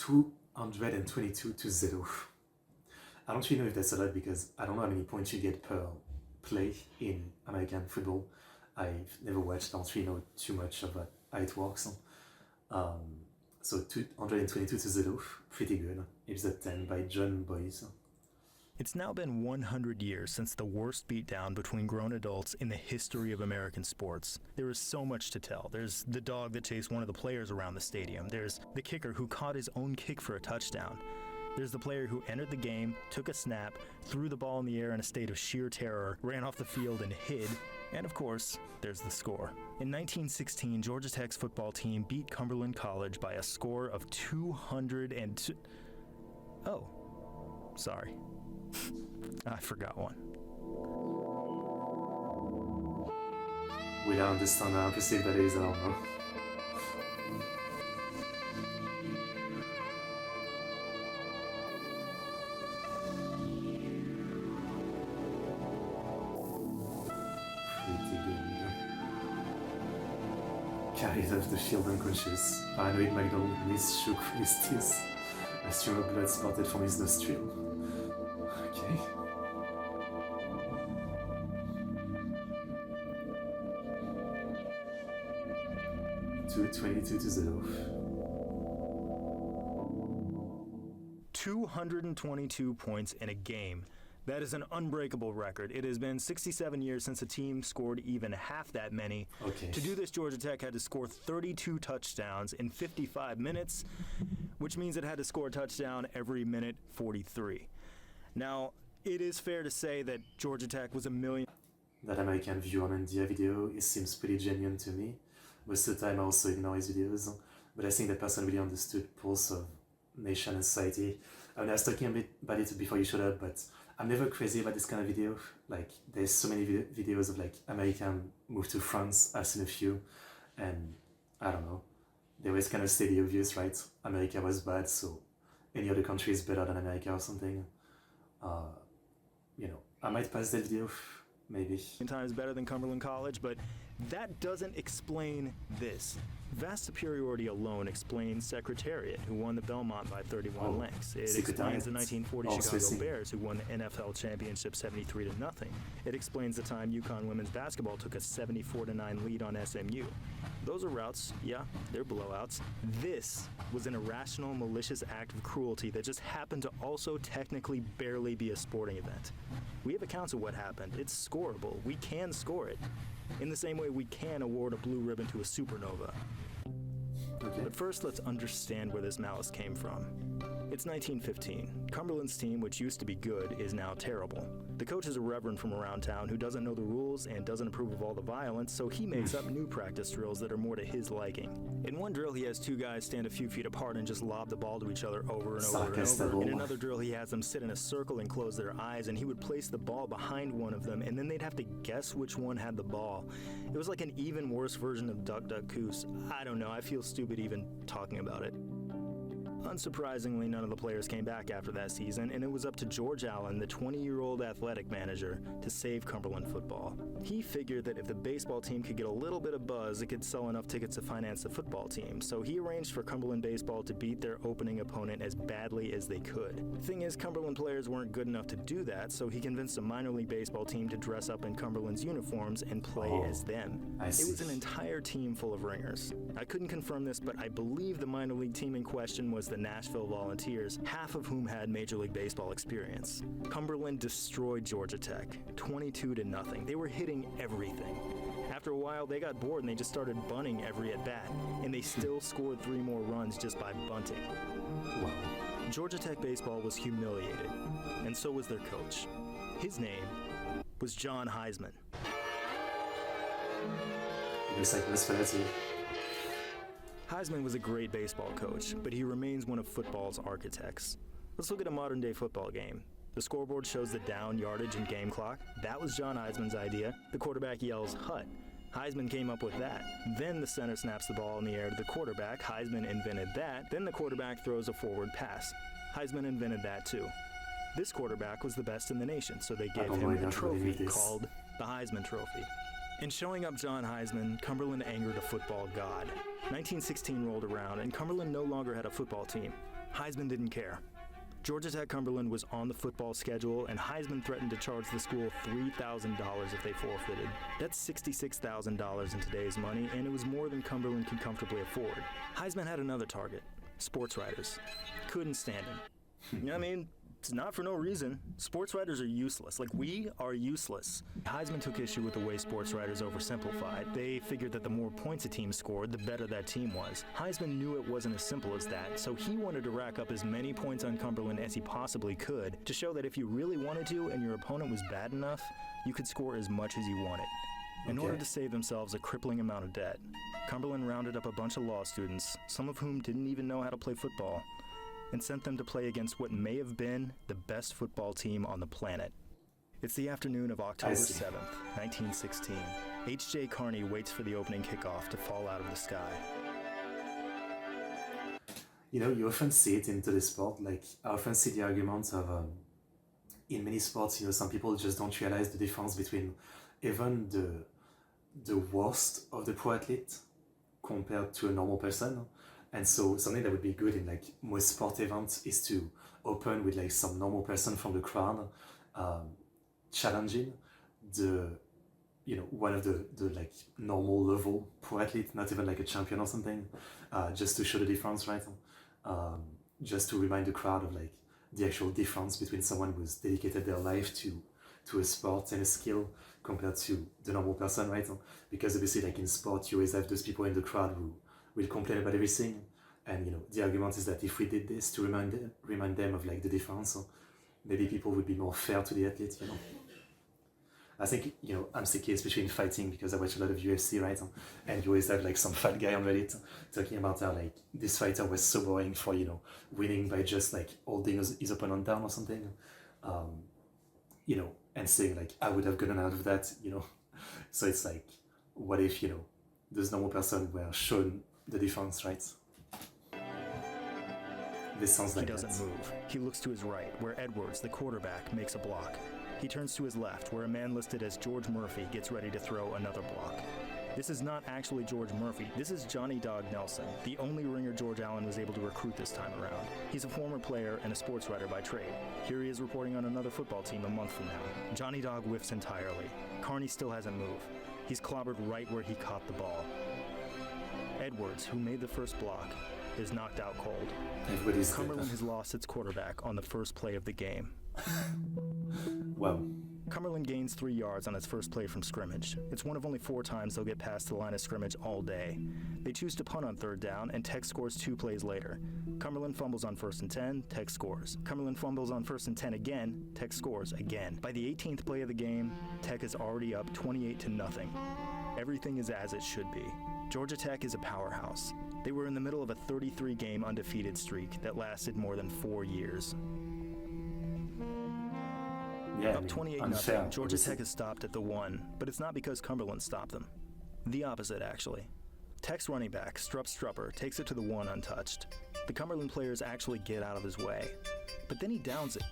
222-0. I don't really know if that's a lot because I don't know how many points you get per play in American football. I've never watched, I don't really know too much about how it works. So 222-0, pretty good. Episode 10 by John Bois. It's now been 100 years since the worst beatdown between grown adults in the history of American sports. There is so much to tell. There's the dog that chased one of the players around the stadium. There's the kicker who caught his own kick for a touchdown. There's the player who entered the game, took a snap, threw the ball in the air in a state of sheer terror, ran off the field and hid. And of course, there's the score. In 1916, Georgia Tech's football team beat Cumberland College by a score of 202. Oh, sorry. I forgot one. We don't understand how impossible that is, I don't know. Pretty good. Carried off the field unconscious. Paranoid McDonald shook his teeth. A stream of blood spurted from his nostril. Okay. To 22-0. 222 points in a game. That is an unbreakable record. It has been 67 years since a team scored even half that many. Okay. To do this, Georgia Tech had to score 32 touchdowns in 55 minutes, which means it had to score a touchdown every minute 43. Now, it is fair to say that Georgia Tech was a million... That American view on India video, it seems pretty genuine to me. Most of the time I also ignore his videos, but I think that person really understood pulse of nation and society. I mean, I was talking a bit about it before you showed up, but I'm never crazy about this kind of video. Like, there's so many videos of like American move to France. I've seen a few, and I don't know. They always kind of say the obvious, right? America was bad, so any other country is better than America or something. You know, I might pass that video, maybe. Times better than Cumberland College, but that doesn't explain this. Vast superiority alone explains Secretariat, who won the Belmont by 31 lengths. It explains the 1940 Chicago Bears, who won the NFL championship 73-0. It explains the time UConn women's basketball took a 74-9 lead on SMU. Those are routes, yeah, they're blowouts. This was an irrational, malicious act of cruelty that just happened to also technically barely be a sporting event. We have accounts of what happened. It's scoreable. We can score it. In the same way we can award a blue ribbon to a supernova. Okay. But first, let's understand where this malice came from. It's 1915. Cumberland's team, which used to be good, is now terrible. The coach is a reverend from around town who doesn't know the rules and doesn't approve of all the violence, so he makes up new practice drills that are more to his liking. In one drill, he has two guys stand a few feet apart and just lob the ball to each other over and over and over. In another drill, he has them sit in a circle and close their eyes, and he would place the ball behind one of them, and then they'd have to guess which one had the ball. It was like an even worse version of Duck Duck Goose. I don't know, I feel stupid even talking about it. Unsurprisingly, none of the players came back after that season, and it was up to George Allen, the 20-year-old athletic manager, to save Cumberland football. He figured that if the baseball team could get a little bit of buzz, it could sell enough tickets to finance the football team, so he arranged for Cumberland baseball to beat their opening opponent as badly as they could. The thing is, Cumberland players weren't good enough to do that, so he convinced a minor league baseball team to dress up in Cumberland's uniforms and play as them. It was an entire team full of ringers. I couldn't confirm this, but I believe the minor league team in question was the Nashville Volunteers, half of whom had Major League Baseball experience. Cumberland destroyed Georgia Tech, 22-0. They were hitting everything. After a while, they got bored and they just started bunting every at-bat, and they still scored 3 more runs just by bunting. Wow. Georgia Tech baseball was humiliated, and so was their coach. His name was John Heisman. Looks like Nosferatu. Heisman was a great baseball coach, but he remains one of football's architects. Let's look at a modern-day football game. The scoreboard shows the down, yardage, and game clock. That was John Heisman's idea. The quarterback yells, "Hut." Heisman came up with that. Then the center snaps the ball in the air to the quarterback. Heisman invented that. Then the quarterback throws a forward pass. Heisman invented that too. This quarterback was the best in the nation, so they gave him a trophy called the Heisman Trophy. In showing up John Heisman, Cumberland angered a football god. 1916 rolled around, and Cumberland no longer had a football team. Heisman didn't care. Georgia Tech Cumberland was on the football schedule, and Heisman threatened to charge the school $3,000 if they forfeited. That's $66,000 in today's money, and it was more than Cumberland could comfortably afford. Heisman had another target: sports writers. Couldn't stand him. I mean, it's not for no reason. Sports writers are useless. Like, we are useless. Heisman took issue with the way sports writers oversimplified. They figured that the more points a team scored, the better that team was. Heisman knew it wasn't as simple as that, so he wanted to rack up as many points on Cumberland as he possibly could to show that if you really wanted to and your opponent was bad enough, you could score as much as you wanted. In order to save themselves a crippling amount of debt, Cumberland rounded up a bunch of law students, some of whom didn't even know how to play football, and sent them to play against what may have been the best football team on the planet. It's the afternoon of October 7th, 1916. H.J. Carney waits for the opening kickoff to fall out of the sky. You know, you often see it into the sport. Like, I often see the argument of, in many sports, you know, some people just don't realize the difference between even the worst of the pro athlete compared to a normal person. And so something that would be good in like most sport events is to open with like some normal person from the crowd, challenging the, you know, one of the like normal level pro athlete, not even like a champion or something, just to show the difference, right? Just to remind the crowd of like the actual difference between someone who's dedicated their life to a sport and a skill compared to the normal person, right? Because obviously, like in sport, you always have those people in the crowd who will complain about everything, and you know the argument is that if we did this to remind them of like the difference, maybe people would be more fair to the athletes, you know. I think, you know, I'm sticky, especially in fighting, because I watch a lot of UFC, right? And you always have like some fat guy on Reddit talking about how like this fighter was so boring for, you know, winning by just like holding his opponent down or something, you know, and saying like, I would have gotten out of that, you know. So it's like, what if, you know, this normal person were shown the difference, right? This sounds like he doesn't move. He looks to his right, where Edwards, the quarterback, makes a block. He turns to his left, where a man listed as George Murphy gets ready to throw another block. This is not actually George Murphy. This is Johnny Dog Nelson, the only ringer George Allen was able to recruit this time around. He's a former player and a sports writer by trade. Here he is reporting on another football team a month from now. Johnny Dog whiffs entirely. Carney still hasn't moved. He's clobbered right where he caught the ball. Edwards, who made the first block, is knocked out cold. Cumberland has lost its quarterback on the first play of the game. Wow. Cumberland gains 3 yards on its first play from scrimmage. It's one of only 4 times they'll get past the line of scrimmage all day. They choose to punt on 3rd down, and Tech scores 2 plays later. Cumberland fumbles on 1st and 10, Tech scores. Cumberland fumbles on 1st and 10 again, Tech scores again. By the 18th play of the game, Tech is already up 28-0. Everything is as it should be. Georgia Tech is a powerhouse. They were in the middle of a 33-game undefeated streak that lasted more than 4 years. Yeah, up 28-0, Georgia Tech is stopped at the 1, but it's not because Cumberland stopped them. The opposite, actually. Tech's running back, Strupper, takes it to the 1 untouched. The Cumberland players actually get out of his way, but then he downs it.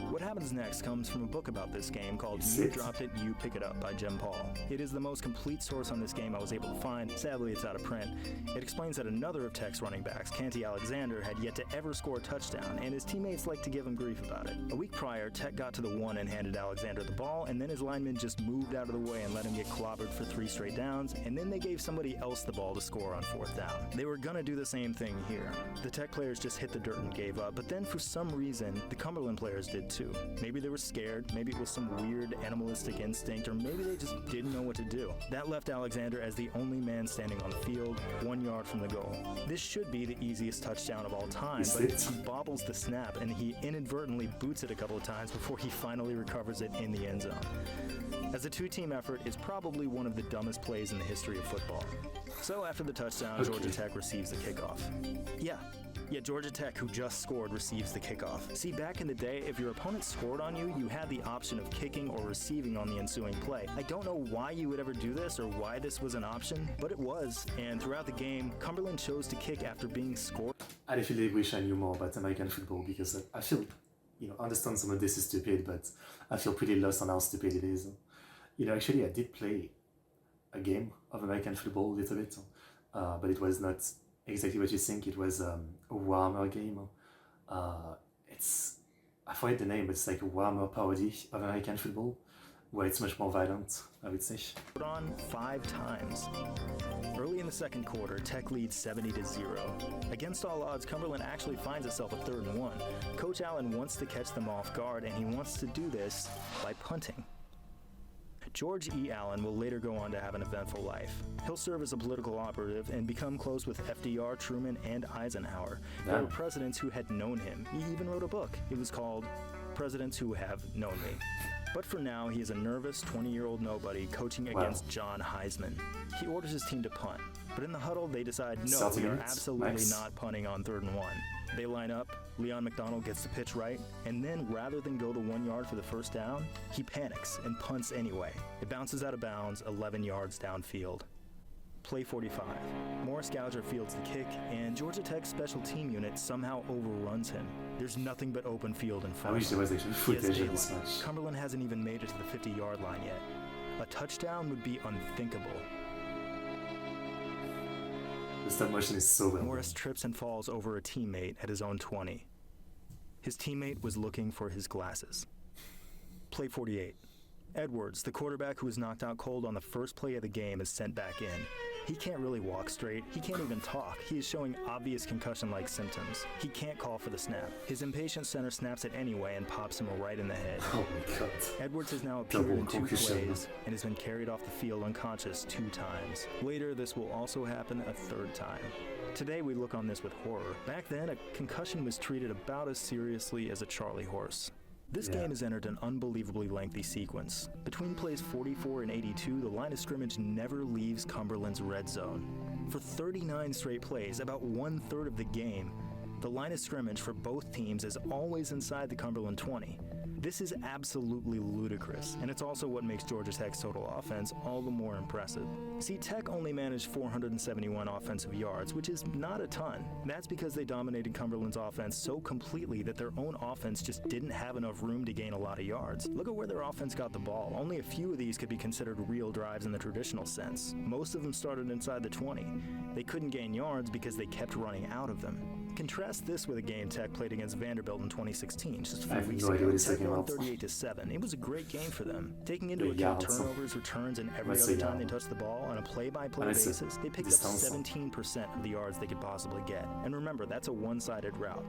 What happens next comes from a book about this game called You Dropped It, You Pick It Up by Jim Paul. It is the most complete source on this game I was able to find. Sadly, it's out of print. It explains that another of Tech's running backs, Canty Alexander, had yet to ever score a touchdown, and his teammates liked to give him grief about it. A week prior, Tech got to the 1 and handed Alexander the ball, and then his linemen just moved out of the way and let him get clobbered for 3 straight downs, and then they gave somebody else the ball to score on 4th down. They were gonna do the same thing here. The Tech players just hit the dirt and gave up, but then for some reason, the Cumberland players did too. Maybe they were scared, maybe it was some weird animalistic instinct, or maybe they just didn't know what to do. That left Alexander as the only man standing on the field, 1 yard from the goal. This should be the easiest touchdown of all time, but he bobbles the snap and he inadvertently boots it a couple of times before he finally recovers it in the end zone. As a 2-team effort, it's probably one of the dumbest plays in the history of football. So after the touchdown, Georgia Tech receives the kickoff. Yeah, Georgia Tech, who just scored, receives the kickoff. See, back in the day, if your opponent scored on you, you had the option of kicking or receiving on the ensuing play. I don't know why you would ever do this or why this was an option, but it was. And throughout the game, Cumberland chose to kick after being scored. I definitely wish I knew more about American football, because I feel, you know, I understand some of this is stupid, but I feel pretty lost on how stupid it is. You know, actually, I did play a game of American football a little bit, but it was not exactly what you think. It was a warmer game. It's, I forget the name, but it's like a warmer parody of American football, where it's much more violent, I would say. On 5 times. Early in the second quarter, Tech leads 70-0. Against all odds, Cumberland actually finds itself a 3rd and 1. Coach Allen wants to catch them off guard, and he wants to do this by punting. George E. Allen will later go on to have an eventful life. He'll serve as a political operative and become close with FDR, Truman, and Eisenhower. There were presidents who had known him. He even wrote a book. It was called Presidents Who Have Known Me. But for now, he is a nervous 20-year-old nobody coaching against John Heisman. He orders his team to punt, but in the huddle, they decide, no, we are absolutely not punting on 3rd and 1. They line up, Leon McDonald gets the pitch right, and then rather than go the 1 yard for the first down, he panics and punts anyway. It bounces out of bounds 11 yards downfield. Play 45. Morris Gouger fields the kick, and Georgia Tech's special team unit somehow overruns him. There's nothing but open field in front. I wish there was actually footage of this match. Cumberland hasn't even made it to the 50-yard line yet. A touchdown would be unthinkable. The stop motion is so well. Morris trips and falls over a teammate at his own 20. His teammate was looking for his glasses. Play 48. Edwards, the quarterback who was knocked out cold on the first play of the game, is sent back in. He can't really walk straight. He can't even talk. He is showing obvious concussion-like symptoms. He can't call for the snap. His impatient center snaps it anyway and pops him right in the head. Oh my god. Edwards has now appeared in 2 plays and has been carried off the field unconscious 2 times. Later, this will also happen a 3rd time. Today, we look on this with horror. Back then, a concussion was treated about as seriously as a Charlie horse. This game has entered an unbelievably lengthy sequence. Between plays 44 and 82, the line of scrimmage never leaves Cumberland's red zone. For 39 straight plays, about 1/3 of the game, the line of scrimmage for both teams is always inside the Cumberland 20. This is absolutely ludicrous, and it's also what makes Georgia Tech's total offense all the more impressive. See, Tech only managed 471 offensive yards, which is not a ton. That's because they dominated Cumberland's offense so completely that their own offense just didn't have enough room to gain a lot of yards. Look at where their offense got the ball. Only a few of these could be considered real drives in the traditional sense. Most of them started inside the 20. They couldn't gain yards because they kept running out of them. Contrast this with a game Tech played against Vanderbilt in 2016, just a few weeks ago. Tech won 38-7. It was a great game for them. Taking into account turnovers, returns, and every other time they touched the ball on a play-by-play basis, they picked up 17% of the yards they could possibly get. And remember, that's a one-sided route.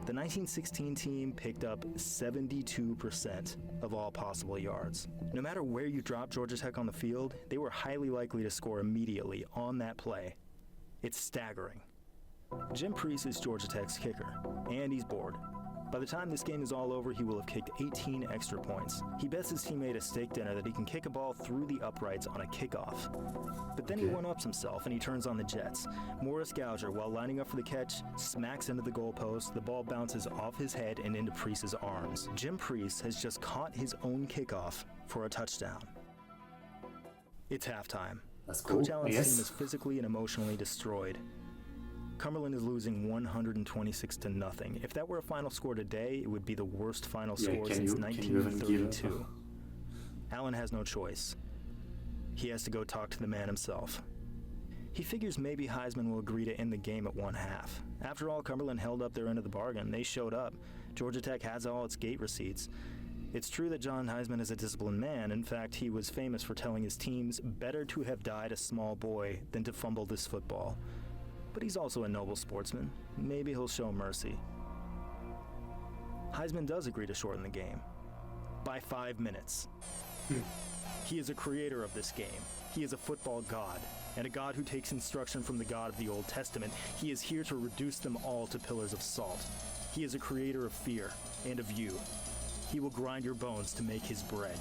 The 1916 team picked up 72% of all possible yards. No matter where you drop Georgia Tech on the field, they were highly likely to score immediately on that play. It's staggering. Jim Priest is Georgia Tech's kicker, and he's bored. By the time this game is all over, he will have kicked 18 extra points. He bets his teammate a steak dinner that he can kick a ball through the uprights on a kickoff. But then he one-ups himself and he turns on the Jets. Morris Gouger, while lining up for the catch, smacks into the goalpost. The ball bounces off his head and into Priest's arms. Jim Priest has just caught his own kickoff for a touchdown. It's halftime. That's cool. Coach Allen's team is physically and emotionally destroyed. Cumberland is losing 126-0. If that were a final score today, it would be the worst final score since 1932. Allen has no choice. He has to go talk to the man himself. He figures maybe Heisman will agree to end the game at 1/2. After all, Cumberland held up their end of the bargain. They showed up. Georgia Tech has all its gate receipts. It's true that John Heisman is a disciplined man. In fact, he was famous for telling his teams, better to have died a small boy than to fumble this football. But he's also a noble sportsman. Maybe he'll show mercy. Heisman does agree to shorten the game by 5 minutes. He is a creator of this game. He is a football god, and a god who takes instruction from the God of the Old Testament. He is here to reduce them all to pillars of salt. He is a creator of fear and of you. He will grind your bones to make his bread.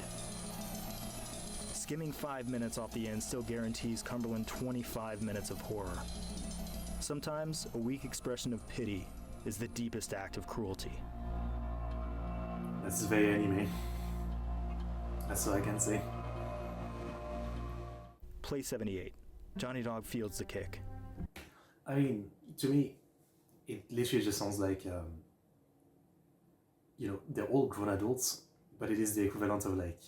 Skimming 5 minutes off the end still guarantees Cumberland 25 minutes of horror. Sometimes a weak expression of pity is the deepest act of cruelty. That's very anime. That's all I can say. Play 78. Johnny Dog fields the kick. I mean, to me, it literally just sounds like, they're all grown adults, but it is the equivalent of like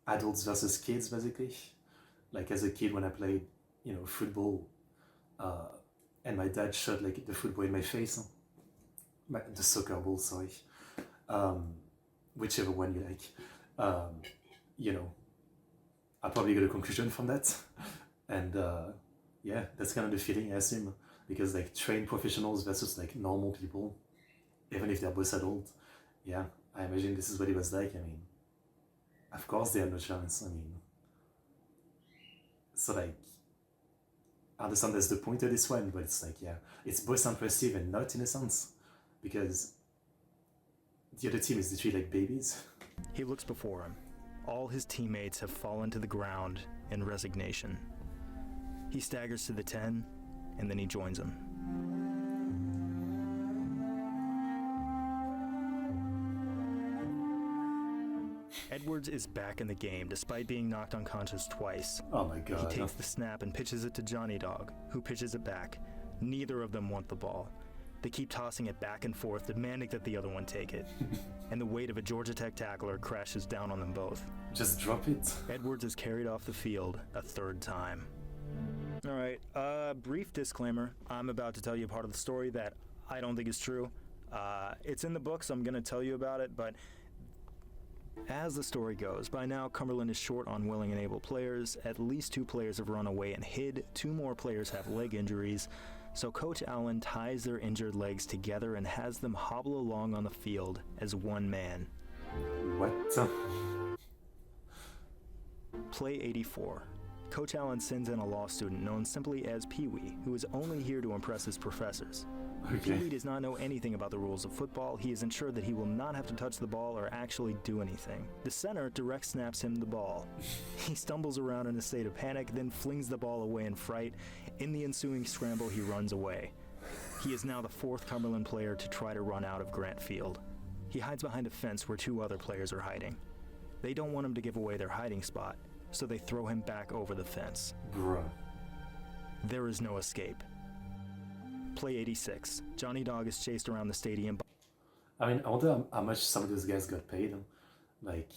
adults versus kids, basically. Like as a kid when I played, football, and my dad shot like the football in my face. The soccer ball, sorry. Whichever one you like. You know, I probably got a conclusion from that. And yeah, that's kind of the feeling I assume. Because like trained professionals versus like normal people, even if they're both adult, yeah, I imagine this is what it was like. I mean, of course they had no chance. I mean, so like, I understand that's the point of this one, but it's like, yeah, it's both impressive and not in a sense, because the other team is literally like babies. He looks before him. All his teammates have fallen to the ground in resignation. He staggers to the 10, and then he joins them. Edwards is back in the game despite being knocked unconscious twice. Oh my god. He takes the snap and pitches it to Johnny Dog, who pitches it back. Neither of them want the ball. They keep tossing it back and forth, demanding that the other one take it. And the weight of a Georgia Tech tackler crashes down on them both. Just drop it. Edwards is carried off the field a third time. All right, brief disclaimer. I'm about to tell you a part of the story that I don't think is true. It's in the book, so I'm going to tell you about it, but as the story goes, by now Cumberland is short on willing and able players. At least 2 players have run away and hid. 2 more players have leg injuries. So Coach Allen ties their injured legs together and has them hobble along on the field as one man. What? Play 84. Coach Allen sends in a law student known simply as Pee-wee, who is only here to impress his professors. Okay. Pee-wee does not know anything about the rules of football. He is ensured that he will not have to touch the ball or actually do anything. The center direct snaps him the ball. He stumbles around in a state of panic, then flings the ball away in fright. In the ensuing scramble, he runs away. He is now the 4th Cumberland player to try to run out of Grant Field. He hides behind a fence where 2 other players are hiding. They don't want him to give away their hiding spot, so they throw him back over the fence. Bruh. There is no escape. Play 86. Johnny Dog is chased around the stadium. I mean, I wonder how much some of those guys got paid. Like,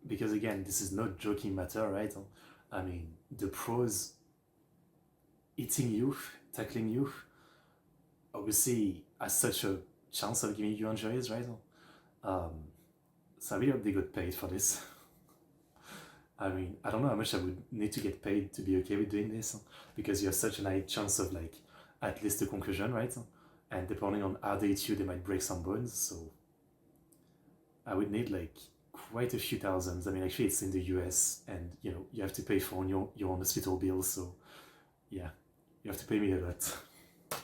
because again, this is not joking matter, right? I mean, the pros hitting you, tackling you, obviously has such a chance of giving you injuries, right? So I really hope they got paid for this. I mean, I don't know how much I would need to get paid to be okay with doing this, because you have such a high chance of like at least a concussion, right? And depending on how they hit you, they might break some bones. So I would need like quite a few thousands. I mean, actually, it's in the US, and you know you have to pay for your own hospital bills. So yeah, you have to pay me a lot.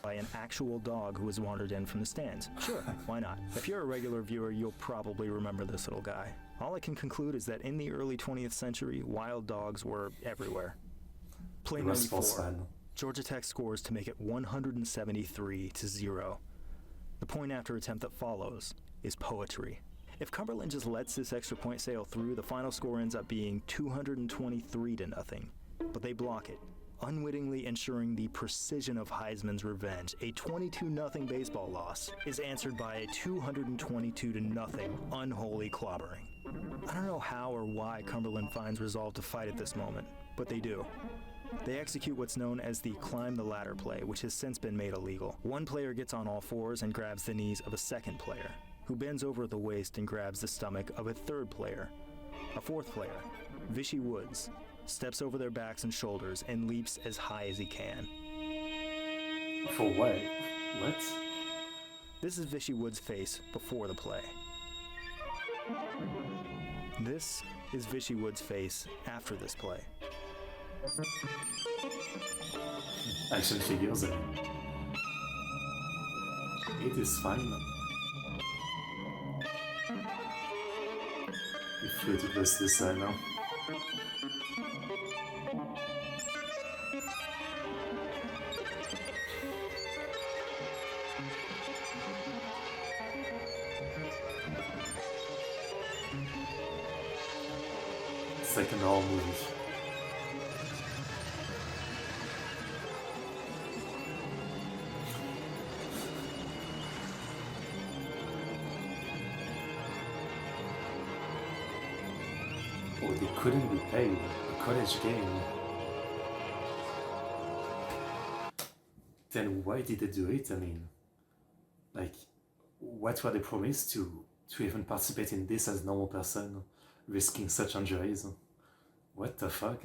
By an actual dog who has wandered in from the stands. Sure, why not? If you're a regular viewer, you'll probably remember this little guy. All I can conclude is that in the early 20th century, wild dogs were everywhere. Play 94. Georgia Tech scores to make it 173-0. The point after attempt that follows is poetry. If Cumberland just lets this extra point sail through, the final score ends up being 223-0. But they block it, unwittingly ensuring the precision of Heisman's revenge. A 22-0 baseball loss is answered by a 222-0 unholy clobbering. I don't know how or why Cumberland finds resolve to fight at this moment, but they do. They execute what's known as the climb the ladder play, which has since been made illegal. One player gets on all fours and grabs the knees of a second player, who bends over at the waist and grabs the stomach of a third player. A fourth player, Vichy Woods, steps over their backs and shoulders and leaps as high as he can. For what? What? This is Vichy Woods' face before the play. This is Vichy Woods' face after this play. Action figures, I mean. It is fine. We flew too close to this side now. It's like an all movie. Oh, they couldn't be paid. A college game. then why did they do it? I mean, like, what were they promised to even participate in this as a normal person, risking such injuries? What the fuck?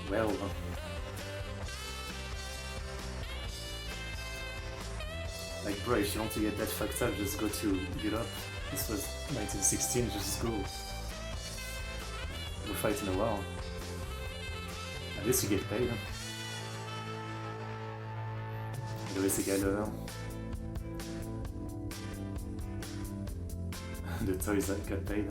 Well, like, bro, if you want to get that fucked up, just go to Europe. This was 1916, just go. Go fight in a war. At least you get paid. Le c'est égal The toys that got paid.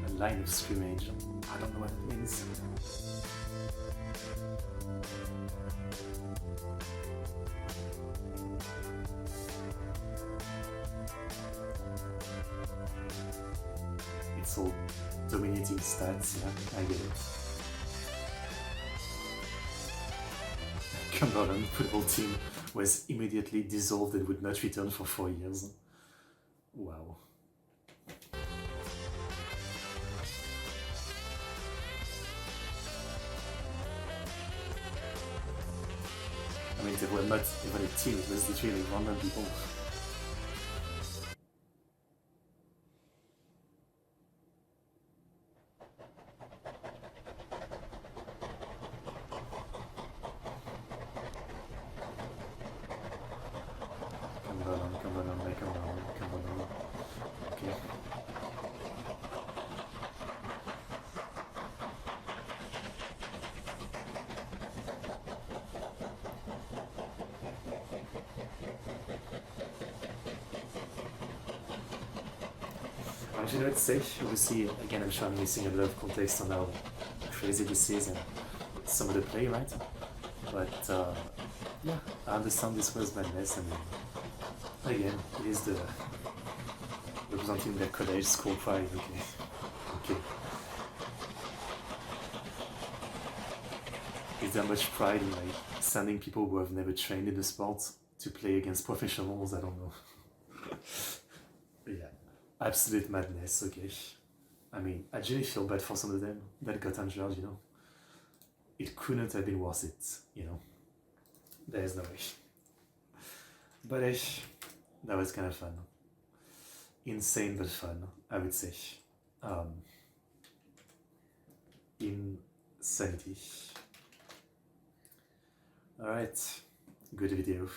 A line of scrimmage. I don't know what it means. It's all dominating stats, yeah, I get it. Cumberland football team was immediately dissolved and would not return for 4 years. Wow. I mean, they were not even a team, it was literally random people. Cumberland. Okay. Actually, let's say, obviously, again, I'm sure I'm missing a lot of context on how crazy this is and some of the play, right? But, yeah, I understand this was madness, and again, it is the representing the college school pride, okay. Is there much pride in, like, sending people who have never trained in the sport to play against professionals? I don't know. Yeah. Absolute madness, okay. I mean, I really feel bad for some of them that got injured, you know. It couldn't have been worth it, you know. There is no way. But that was kind of fun. Insane but fun, I would say. Insanity. Alright, good video.